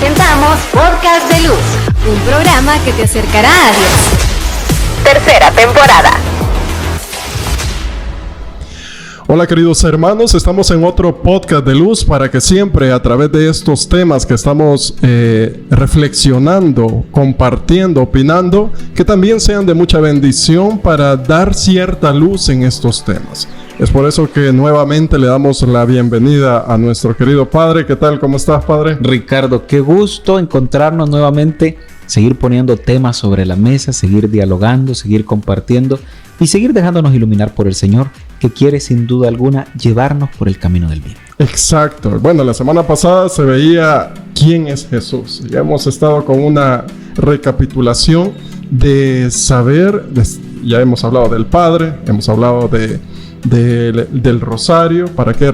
presentamos Podcast de Luz, un programa que te acercará a Dios. Tercera temporada. Hola queridos hermanos, estamos en otro podcast de luz para que siempre a través de estos temas que estamos reflexionando, compartiendo, opinando, que también sean de mucha bendición para dar cierta luz en estos temas. Es por eso que nuevamente le damos la bienvenida a nuestro querido padre. ¿Qué tal? ¿Cómo estás, padre? Ricardo, qué gusto encontrarnos nuevamente, seguir poniendo temas sobre la mesa, seguir dialogando, seguir compartiendo y seguir dejándonos iluminar por el Señor, que quiere sin duda alguna llevarnos por el camino del bien. Exacto. Bueno, la semana pasada se veía quién es Jesús. Ya hemos estado con una recapitulación de saber, ya hemos hablado del Padre, hemos hablado del rosario, para qué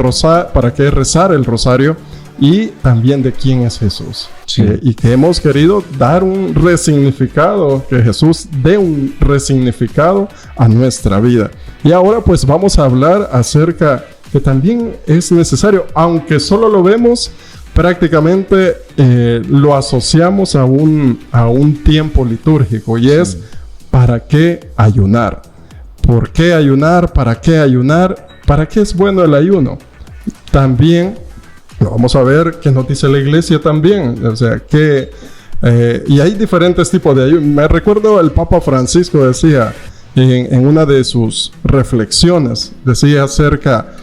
rezar el rosario, y también de quién es Jesús. Sí. Y que hemos querido dar un resignificado, que Jesús dé un resignificado a nuestra vida. Y ahora pues vamos a hablar acerca que también es necesario, aunque solo lo vemos prácticamente, lo asociamos a un tiempo litúrgico, y es ¿para qué ayunar? ¿Por qué ayunar? ¿Para qué ayunar? ¿Para qué es bueno el ayuno? También vamos a ver qué nos dice la iglesia también. O sea, que y hay diferentes tipos de ayuno. Me recuerdo el Papa Francisco decía en una de sus reflexiones, decía acerca,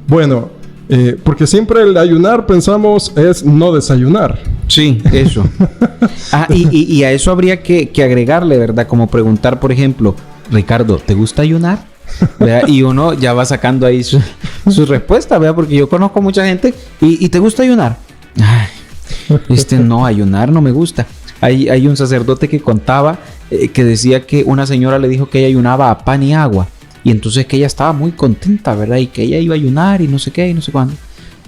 bueno, porque siempre el ayunar pensamos es no desayunar. Sí, eso. Y a eso habría que agregarle, ¿verdad? Como preguntar, por ejemplo, Ricardo, ¿te gusta ayunar? ¿Verdad? Y uno ya va sacando ahí su respuesta, ¿verdad? Porque yo conozco mucha gente y ¿te gusta ayunar? Ay, no, ayunar no me gusta. Hay un sacerdote que contaba que decía que una señora le dijo que ella ayunaba a pan y agua, y entonces que ella estaba muy contenta, ¿verdad? Y que ella iba a ayunar y no sé qué y no sé cuándo.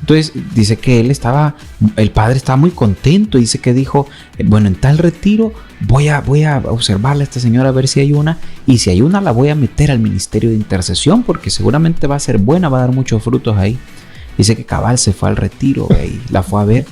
Entonces dice que el padre estaba muy contento, y dice que dijo, bueno, en tal retiro voy a observarle a esta señora a ver si ayuna, y si ayuna la voy a meter al ministerio de intercesión, porque seguramente va a ser buena, va a dar muchos frutos ahí. Dice que cabal se fue al retiro y la fue a ver,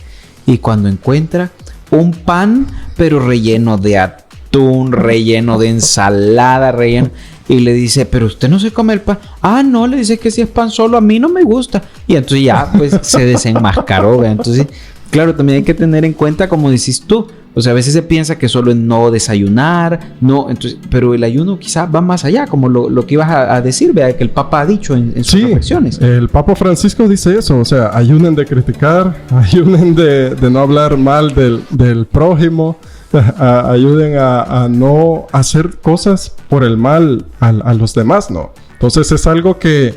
y cuando encuentra un pan, pero relleno de atún, relleno de ensalada, relleno... Y le dice, pero usted no se come el pan. Ah, no, le dice que si es pan solo, a mí no me gusta. Y entonces ya, pues, se desenmascaró, ¿verdad? Entonces, claro, también hay que tener en cuenta, como decís tú, o sea, a veces se piensa que solo es no desayunar, no, entonces, pero el ayuno quizás va más allá, como lo que ibas a decir, ¿verdad? Que el Papa ha dicho en sus reflexiones. El Papa Francisco dice eso, o sea, ayunen de criticar, ayunen de no hablar mal del prójimo, ayuden a no hacer cosas por el mal a los demás, ¿no? Entonces es algo que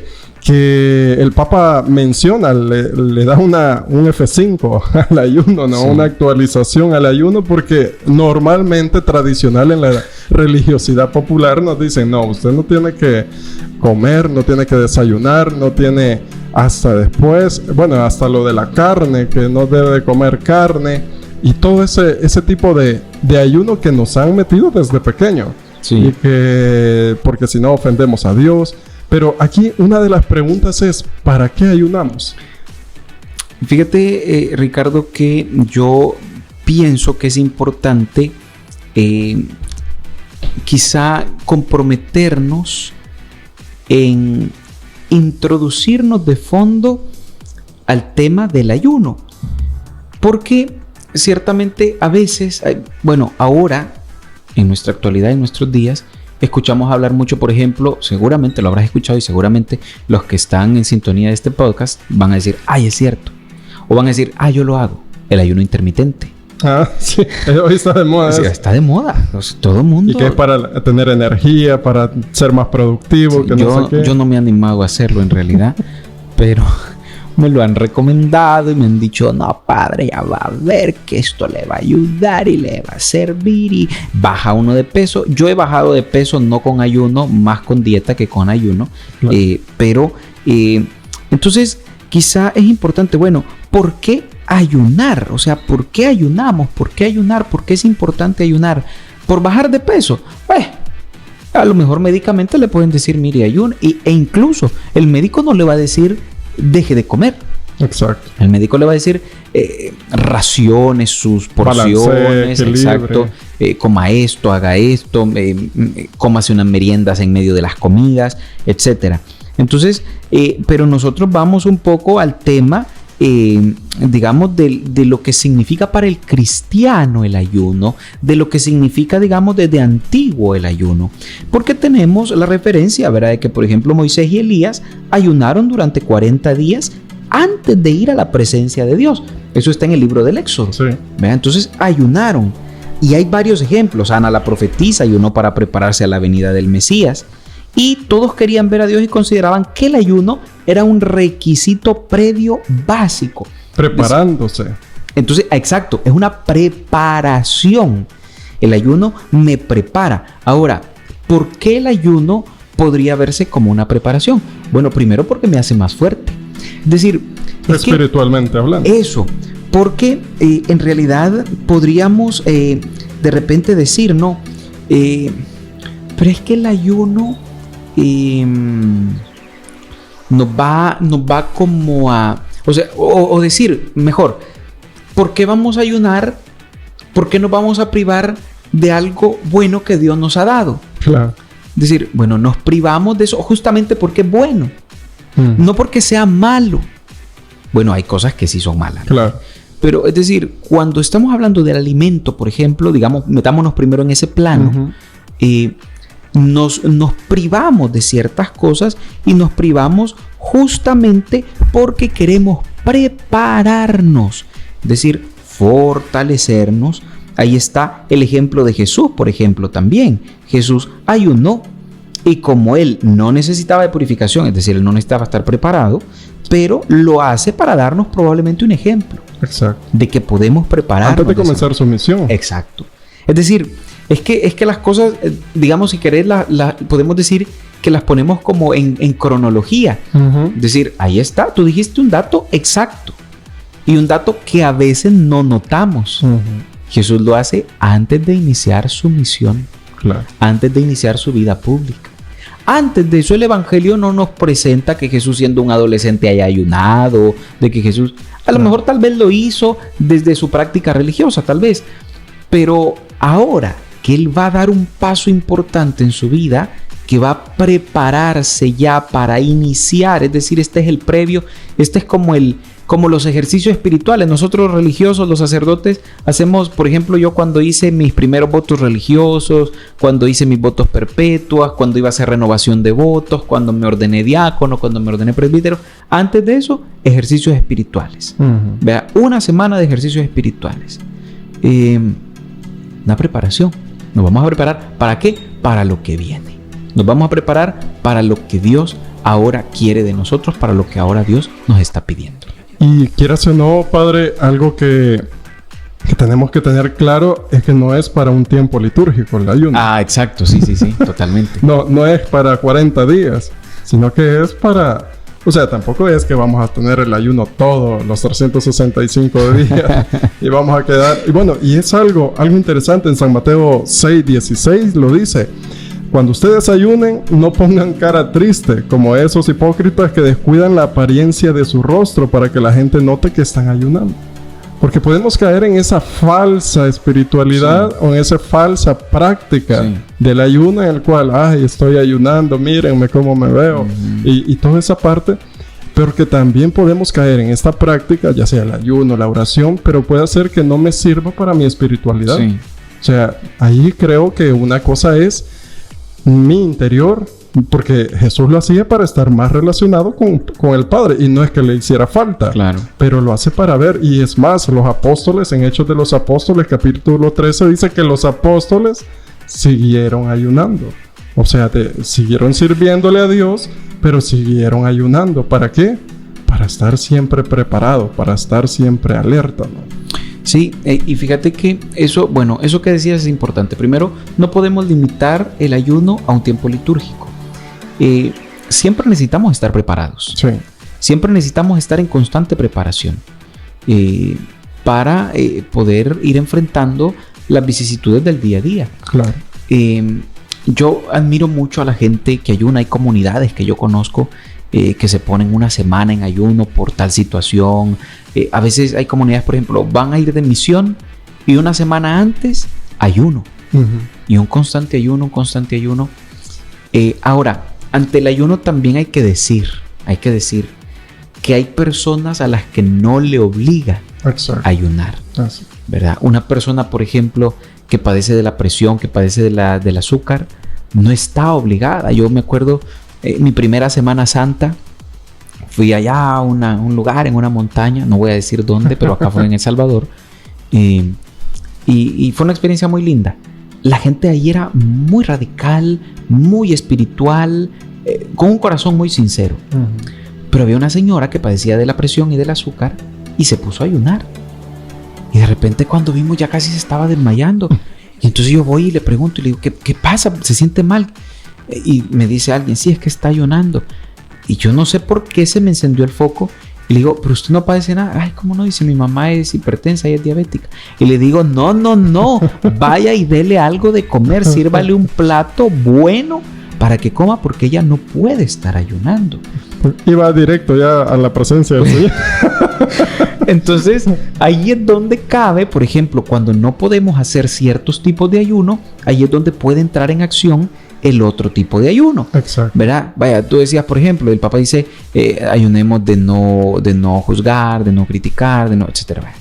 el Papa menciona, le da un F5 al ayuno, ¿no? Sí. Una actualización al ayuno, porque normalmente, tradicional en la religiosidad popular, nos dicen, no, usted no tiene que comer, no tiene que desayunar, no tiene hasta después, bueno, hasta lo de la carne, que no debe comer carne, y todo ese tipo de ayuno que nos han metido desde pequeño. Sí. Y que, porque si no ofendemos a Dios. Pero aquí una de las preguntas es, ¿para qué ayunamos? Fíjate, Ricardo, que yo pienso que es importante quizá comprometernos en introducirnos de fondo al tema del ayuno. Porque ciertamente a veces, bueno, ahora, en nuestra actualidad, en nuestros días, escuchamos hablar mucho, por ejemplo, seguramente lo habrás escuchado, y seguramente los que están en sintonía de este podcast van a decir, ay, es cierto. O van a decir, yo lo hago, el ayuno intermitente. Sí, hoy está de moda. Sí, está de moda, todo el mundo. Y que es para tener energía, para ser más productivo. Sí, que no sé qué. Yo no me he animado a hacerlo en realidad, pero me lo han recomendado y me han dicho, no, padre, ya va a ver que esto le va a ayudar y le va a servir y baja uno de peso. Yo he bajado de peso no con ayuno, más con dieta que con ayuno. Claro. Entonces quizá es importante, bueno, ¿por qué ayunar? O sea, ¿por qué ayunamos? ¿Por qué ayunar? ¿Por qué es importante ayunar? ¿Por bajar de peso? A lo mejor médicamente le pueden decir, mire, ayuna, e incluso el médico no le va a decir deje de comer, Exacto. El médico le va a decir racione sus porciones, exacto, coma esto, haga esto, cómase unas meriendas en medio de las comidas, etcétera. Entonces, pero nosotros vamos un poco al tema, digamos, de lo que significa para el cristiano el ayuno, de lo que significa, digamos, desde antiguo el ayuno. Porque tenemos la referencia, ¿verdad?, de que, por ejemplo, Moisés y Elías ayunaron durante 40 días antes de ir a la presencia de Dios. Eso está en el libro del Éxodo. Sí. ¿Verdad? Entonces, ayunaron. Y hay varios ejemplos. Ana la profetisa ayunó para prepararse a la venida del Mesías. Y todos querían ver a Dios y consideraban que el ayuno era un requisito previo básico. Preparándose. Entonces, exacto, es una preparación. El ayuno me prepara. Ahora, ¿por qué el ayuno podría verse como una preparación? Bueno, primero porque me hace más fuerte. Es decir, espiritualmente hablando. Eso, porque en realidad podríamos de repente decir, no, pero es que el ayuno nos va como a, o sea, o decir, mejor, ¿por qué vamos a ayunar? ¿Por qué nos vamos a privar de algo bueno que Dios nos ha dado? Claro. Es decir, bueno, nos privamos de eso justamente porque es bueno, no porque sea malo. Bueno, hay cosas que sí son malas, ¿no? Claro. Pero es decir, cuando estamos hablando del alimento, por ejemplo, digamos, metámonos primero en ese plano, nos privamos de ciertas cosas y nos privamos justamente porque queremos prepararnos, es decir, fortalecernos. Ahí está el ejemplo de Jesús, por ejemplo, también. Jesús ayunó y como él no necesitaba de purificación, es decir, él no necesitaba estar preparado, pero lo hace para darnos probablemente un ejemplo. Exacto. De que podemos prepararnos. Antes de comenzar su misión. Exacto. Es decir, es que las cosas, digamos, si querés, podemos decir que las ponemos como en cronología. Es decir, ahí está, tú dijiste un dato exacto. Y un dato que a veces no notamos. Jesús lo hace antes de iniciar su misión. Claro. Antes de iniciar su vida pública. Antes de eso, el Evangelio no nos presenta que Jesús, siendo un adolescente, haya ayunado, de que Jesús, a lo mejor tal vez lo hizo desde su práctica religiosa, tal vez. Pero ahora que Él va a dar un paso importante en su vida, que va a prepararse ya para iniciar, es decir, este es el previo, este es como los ejercicios espirituales. Nosotros religiosos, los sacerdotes, hacemos, por ejemplo, yo cuando hice mis primeros votos religiosos, cuando hice mis votos perpetuas, cuando iba a hacer renovación de votos, cuando me ordené diácono, cuando me ordené presbítero, antes de eso, ejercicios espirituales. Vea, una semana de ejercicios espirituales. Una preparación. Nos vamos a preparar, ¿para qué? Para lo que viene. Nos vamos a preparar para lo que Dios ahora quiere de nosotros, para lo que ahora Dios nos está pidiendo. Y quieras o no, padre, algo que tenemos que tener claro es que no es para un tiempo litúrgico el ayuno. Ah, exacto, sí, totalmente. No es para 40 días, sino que es para... O sea, tampoco es que vamos a tener el ayuno todos los 365 días y vamos a quedar... Y bueno, y es algo interesante en San Mateo 6:16 lo dice. Cuando ustedes ayunen, no pongan cara triste, como esos hipócritas que descuidan la apariencia de su rostro para que la gente note que están ayunando. Porque podemos caer en esa falsa espiritualidad o en esa falsa práctica del ayuno en el cual, ay, estoy ayunando, mírenme cómo me veo, y toda esa parte. Pero que también podemos caer en esta práctica, ya sea el ayuno, la oración, pero puede ser que no me sirva para mi espiritualidad. Sí. O sea, ahí creo que una cosa es mi interior, porque Jesús lo hacía para estar más relacionado con el Padre, y no es que le hiciera falta, claro, pero lo hace para ver. Y es más, los apóstoles, en Hechos de los Apóstoles, capítulo 13, dice que los apóstoles siguieron ayunando. O sea, siguieron sirviéndole a Dios, pero siguieron ayunando. ¿Para qué? Para estar siempre preparado, para estar siempre alerta, ¿no? Sí, y fíjate que eso que decías es importante. Primero, no podemos limitar el ayuno a un tiempo litúrgico. Siempre necesitamos estar preparados. Sí. Siempre necesitamos estar en constante preparación para poder ir enfrentando las vicisitudes del día a día. Claro. Yo admiro mucho a la gente que ayuna. Hay comunidades que yo conozco que se ponen una semana en ayuno por tal situación. A veces hay comunidades, por ejemplo, van a ir de misión y una semana antes ayuno. Y un constante ayuno. Ahora, ante el ayuno también hay que decir que hay personas a las que no le obliga a ayunar, ¿verdad? Una persona, por ejemplo, que padece de la presión, que padece del azúcar, no está obligada. Yo me acuerdo, mi primera Semana Santa, fui allá a un lugar en una montaña, no voy a decir dónde, pero acá fue en El Salvador, y fue una experiencia muy linda. La gente ahí era muy radical, muy espiritual, con un corazón muy sincero. Pero había una señora que padecía de la presión y del azúcar y se puso a ayunar. Y de repente cuando vimos ya casi se estaba desmayando. Y entonces yo voy y le pregunto y le digo, ¿qué pasa? ¿Se siente mal? Y me dice alguien, sí, es que está ayunando. Y yo no sé por qué se me encendió el foco. Y le digo, pero usted no padece nada. Ay, ¿cómo no? Dice, mi mamá es hipertensa y es diabética. Y le digo, no. Vaya y dele algo de comer. Sírvale un plato bueno para que coma, porque ella no puede estar ayunando. Iba directo ya a la presencia del Señor. Entonces, ahí es donde cabe, por ejemplo, cuando no podemos hacer ciertos tipos de ayuno, ahí es donde puede entrar en acción el otro tipo de ayuno. Exacto. ¿Verdad? Vaya, tú decías, por ejemplo, el Papa dice, ayunemos de no juzgar, de no criticar, etcétera.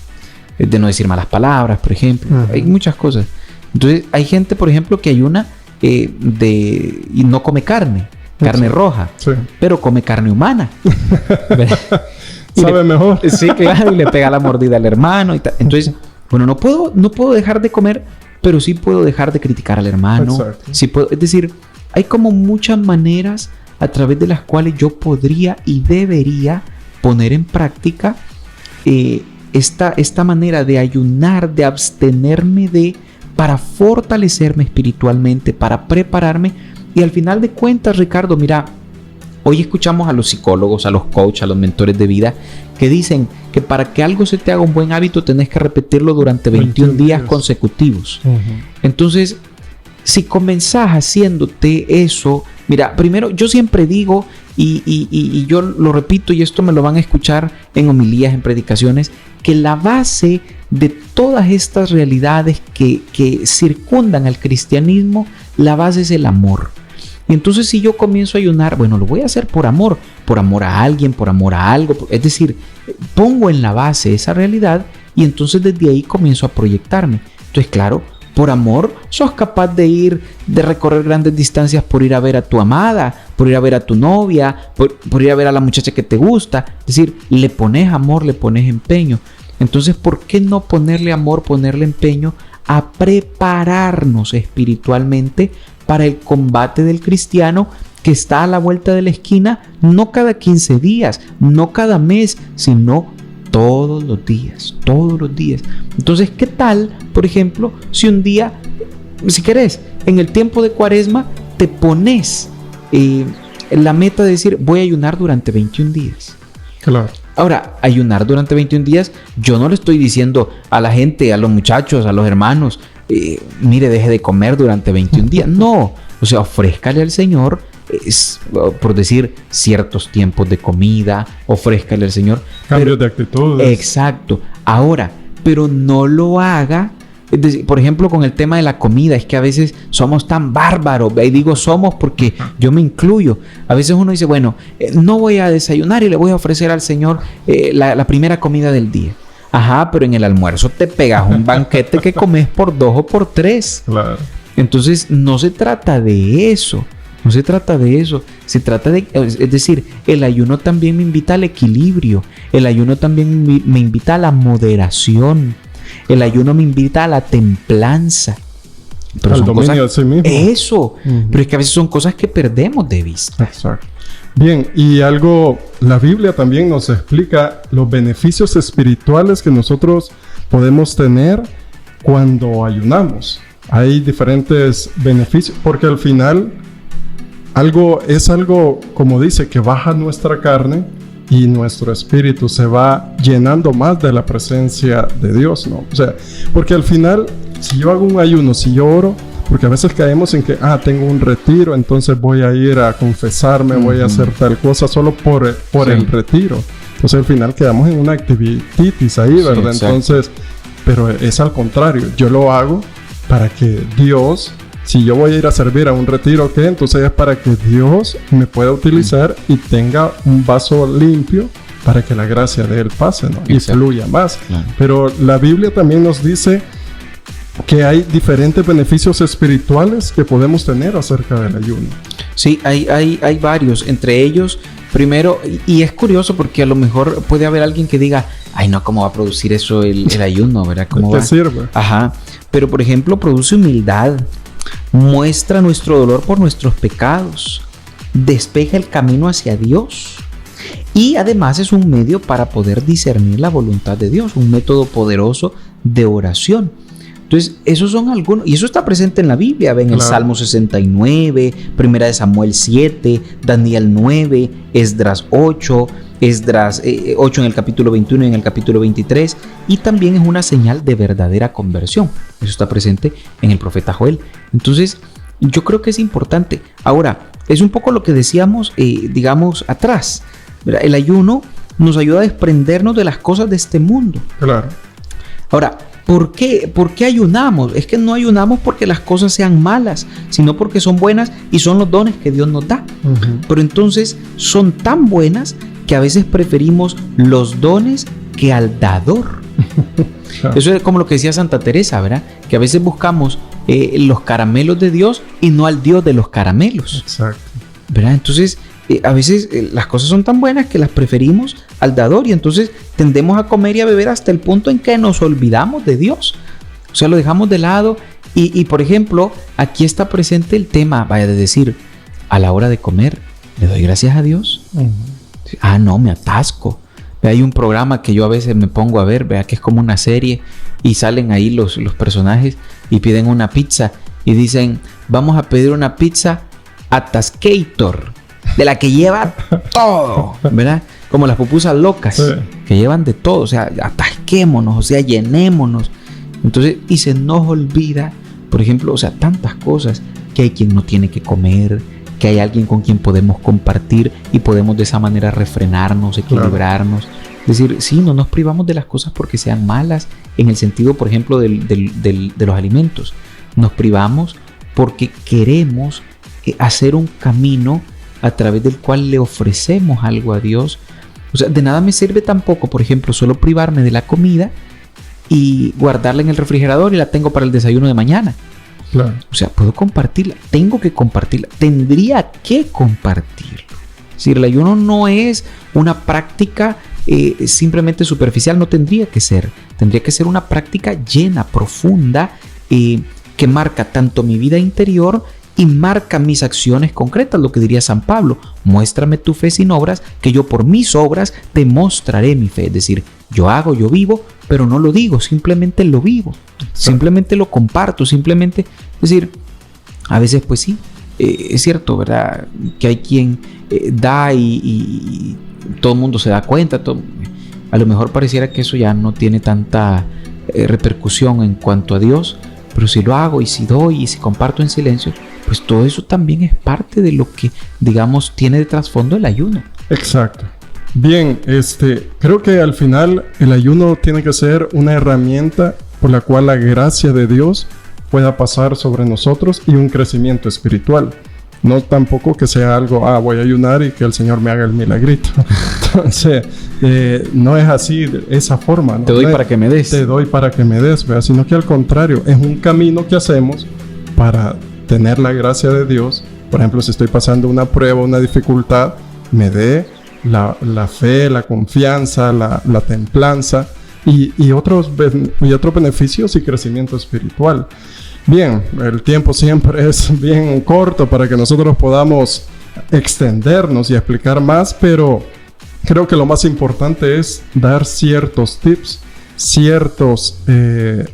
De no decir malas palabras, por ejemplo. Hay muchas cosas. Entonces, hay gente, por ejemplo, que ayuna y no come carne roja, pero come carne humana. Sabe mejor. Sí, claro, y le pega la mordida al hermano y tal. Entonces, bueno, no puedo dejar de comer, pero sí puedo dejar de criticar al hermano. Sí puedo, es decir, hay como muchas maneras a través de las cuales yo podría y debería poner en práctica esta manera de ayunar, de abstenerme para fortalecerme espiritualmente, para prepararme. Y al final de cuentas, Ricardo, mira, hoy escuchamos a los psicólogos, a los coaches, a los mentores de vida que dicen que para que algo se te haga un buen hábito tenés que repetirlo durante 21 días consecutivos. Entonces, si comenzás haciéndote eso, mira, primero yo siempre digo y yo lo repito, y esto me lo van a escuchar en homilías, en predicaciones, que la base de todas estas realidades que circundan al cristianismo, la base es el amor. Y entonces si yo comienzo a ayunar, bueno, lo voy a hacer por amor a alguien, por amor a algo. Es decir, pongo en la base esa realidad y entonces desde ahí comienzo a proyectarme. Entonces, claro, por amor sos capaz de recorrer grandes distancias por ir a ver a tu amada, por ir a ver a tu novia, por ir a ver a la muchacha que te gusta. Es decir, le pones amor, le pones empeño. Entonces, ¿por qué no ponerle amor, ponerle empeño a prepararnos espiritualmente para el combate del cristiano que está a la vuelta de la esquina, no cada 15 días, no cada mes, sino todos los días? Entonces, ¿qué tal, por ejemplo, si un día, si querés, en el tiempo de Cuaresma, te pones la meta de decir, voy a ayunar durante 21 días? Claro. Ahora, ayunar durante 21 días, yo no le estoy diciendo a la gente, a los muchachos, a los hermanos, mire, deje de comer durante 21 días. No, o sea, ofrézcale al Señor, por decir, ciertos tiempos de comida, ofrézcale al Señor. Cambios de actitudes. Exacto. Ahora, pero no lo haga. Es decir, por ejemplo, con el tema de la comida, es que a veces somos tan bárbaros, y digo somos porque yo me incluyo. A veces uno dice, bueno, no voy a desayunar y le voy a ofrecer al Señor la primera comida del día. Ajá, pero en el almuerzo te pegas un banquete que comes por 2 o por 3. Claro. Entonces, no se trata de eso. Se trata de, es decir, el ayuno también me invita al equilibrio. El ayuno también me invita a la moderación. El ayuno me invita a la templanza. Pero al son dominio cosas, de sí mismo. Eso. Pero es que a veces son cosas que perdemos de vista. Exacto. Bien, y la Biblia también nos explica los beneficios espirituales que nosotros podemos tener cuando ayunamos. Hay diferentes beneficios, porque al final es algo, como dice, que baja nuestra carne y nuestro espíritu se va llenando más de la presencia de Dios, ¿no? O sea, porque al final, si yo hago un ayuno, si yo oro, Porque a veces caemos en que, tengo un retiro, entonces voy a ir a confesarme, voy a hacer tal cosa solo por el retiro. Entonces al final quedamos en una activitis ahí, ¿verdad? Sí, entonces, pero es al contrario. Yo lo hago para que Dios, si yo voy a ir a servir a un retiro, ¿qué? Entonces es para que Dios me pueda utilizar y tenga un vaso limpio para que la gracia de Él pase, ¿no? Y fluya más. Pero la Biblia también nos dice que hay diferentes beneficios espirituales que podemos tener acerca del ayuno. Sí, hay varios. Entre ellos, primero, y es curioso porque a lo mejor puede haber alguien que diga, ay no, ¿cómo va a producir eso el ayuno? ¿Verdad? ¿Cómo va? ¿Qué sirve? Ajá. Pero por ejemplo, produce humildad, muestra nuestro dolor por nuestros pecados, despeja el camino hacia Dios. Y además es un medio para poder discernir la voluntad de Dios, un método poderoso de oración. Entonces, esos son algunos, y eso está presente en la Biblia, ven el Salmo 69, Primera de Samuel 7, Daniel 9, Esdras 8 en el capítulo 21 y en el capítulo 23, y también es una señal de verdadera conversión. Eso está presente en el profeta Joel. Entonces, yo creo que es importante. Ahora, es un poco lo que decíamos, digamos, atrás. ¿Verdad? El ayuno nos ayuda a desprendernos de las cosas de este mundo. Claro. Ahora, ¿por qué ayunamos? Es que no ayunamos porque las cosas sean malas, sino porque son buenas y son los dones que Dios nos da. Pero entonces son tan buenas que a veces preferimos los dones que al dador. Eso es como lo que decía Santa Teresa, ¿verdad? Que a veces buscamos los caramelos de Dios y no al Dios de los caramelos. Exacto. ¿Verdad? Entonces, a veces las cosas son tan buenas que las preferimos al dador y entonces tendemos a comer y a beber hasta el punto en que nos olvidamos de Dios. O sea, lo dejamos de lado y por ejemplo, aquí está presente el tema, vaya, de decir, a la hora de comer, ¿le doy gracias a Dios? No, me atasco. Hay un programa que yo a veces me pongo a ver, vea que es como una serie y salen ahí los personajes y piden una pizza y dicen, vamos a pedir una pizza atascator, de la que lleva todo, ¿verdad? Como las pupusas locas, que llevan de todo, o sea, atasquémonos, o sea, llenémonos. Entonces, y se nos olvida, por ejemplo, o sea, tantas cosas, que hay quien no tiene que comer, que hay alguien con quien podemos compartir y podemos de esa manera refrenarnos, equilibrarnos. Es decir, sí, no nos privamos de las cosas porque sean malas, en el sentido, por ejemplo, de los alimentos. Nos privamos porque queremos hacer un camino a través del cual le ofrecemos algo a Dios. O sea, de nada me sirve tampoco, por ejemplo, solo privarme de la comida y guardarla en el refrigerador y la tengo para el desayuno de mañana. Claro. O sea, puedo compartirla, tengo que compartirla, tendría que compartirlo. Es decir, el ayuno no es una práctica simplemente superficial, no tendría que ser. Tendría que ser una práctica llena, profunda, que marca tanto mi vida interior y marca mis acciones concretas, lo que diría San Pablo, muéstrame tu fe sin obras, que yo por mis obras te mostraré mi fe. Es decir, yo hago, yo vivo, pero no lo digo, simplemente lo vivo, simplemente lo comparto, simplemente, es decir, a veces pues sí, es cierto, ¿verdad? Que hay quien da y todo el mundo se da cuenta, a lo mejor pareciera que eso ya no tiene tanta repercusión en cuanto a Dios, pero si lo hago y si doy y si comparto en silencio, pues todo eso también es parte de lo que, digamos, tiene de trasfondo el ayuno. Exacto. Bien, creo que al final el ayuno tiene que ser una herramienta por la cual la gracia de Dios pueda pasar sobre nosotros y un crecimiento espiritual. No tampoco que sea algo, voy a ayunar y que el Señor me haga el milagrito. Entonces, no es así, de esa forma, ¿no? Te doy para que me des. Te doy para que me des, ¿verdad? Sino que al contrario, es un camino que hacemos para tener la gracia de Dios. Por ejemplo, si estoy pasando una prueba, una dificultad, me dé la fe, la confianza, la templanza y otros beneficios y crecimiento espiritual. Bien, el tiempo siempre es bien corto para que nosotros podamos extendernos y explicar más, pero creo que lo más importante es dar ciertos tips, ciertas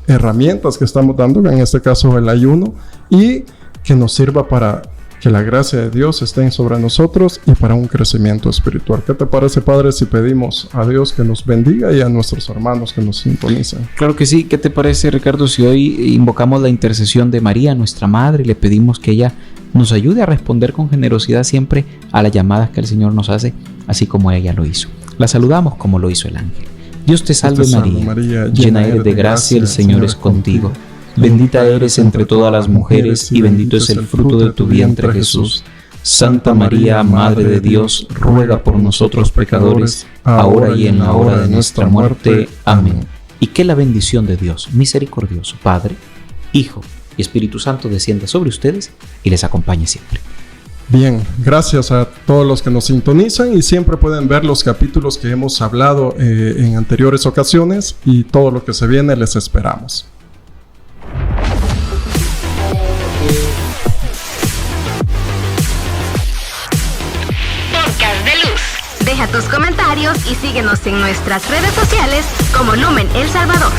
herramientas que estamos dando, en este caso el ayuno, y que nos sirva para Que la gracia de Dios esté sobre nosotros y para un crecimiento espiritual. ¿Qué te parece, Padre, si pedimos a Dios que nos bendiga y a nuestros hermanos que nos sintonizan? Claro que sí. ¿Qué te parece, Ricardo, si hoy invocamos la intercesión de María, nuestra Madre, y le pedimos que ella nos ayude a responder con generosidad siempre a las llamadas que el Señor nos hace, así como ella lo hizo? La saludamos como lo hizo el ángel. Dios te salve, María, llena eres de gracia, el Señor es contigo. Bendita eres entre todas las mujeres y bendito es el fruto de tu vientre, Jesús. Santa María, Madre de Dios, ruega por nosotros pecadores, ahora y en la hora de nuestra muerte. Amén. Y que la bendición de Dios misericordioso, Padre, Hijo y Espíritu Santo descienda sobre ustedes y les acompañe siempre. Bien, gracias a todos los que nos sintonizan y siempre pueden ver los capítulos que hemos hablado en anteriores ocasiones y todo lo que se viene les esperamos. Podcast de Luz. Deja tus comentarios y síguenos en nuestras redes sociales como Lumen El Salvador.